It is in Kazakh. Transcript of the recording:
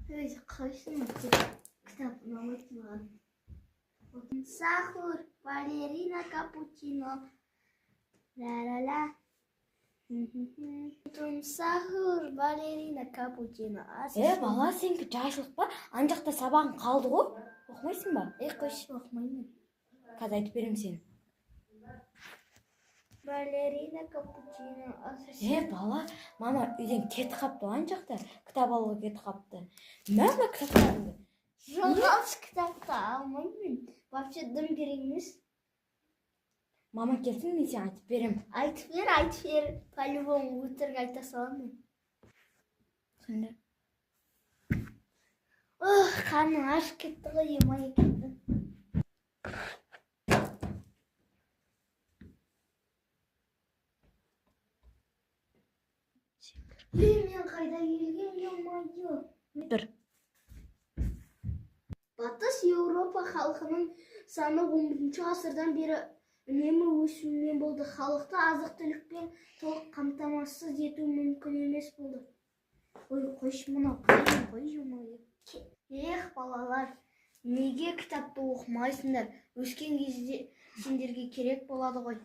Өзі қойсын кітабын алып тұрған. Сахур, балерина, капучино. Ла-ла-ла. Сахур, балерина, капучино. Бала, сенкі жайшылық па? Анжақта сабағың қалды ғой? Оқымайсың ба? Қойшы оқымаймын. Қазір айтып берем сен. Балерина, капучино. Бала, мама үйден кетіп қапты анжақта. Кітап алуға кетіп қапты. Мама кітаптарыңды. Жоғалшы кітапты алмаймын. Вообще дым керек емес. Мама келсін, мен сен айтып берем. Айтып бер. По-любому өтірік айта саламын. Сонда. Қаным ашып кетті ғой, емай кетті. Мен қайда келген, емайы. Тұр. Батыс Еуропа халқының саны 11 ғасырдан бері үнемі өсумен болды. Халықты азық-түлікпен толық қамтамасыз ету мүмкін емес болды. Ой, қойшы мұна, қой жумайы. Балалар, неге кітапты оқымайсыңдар? Өскен кезде сендерге керек болады ғой.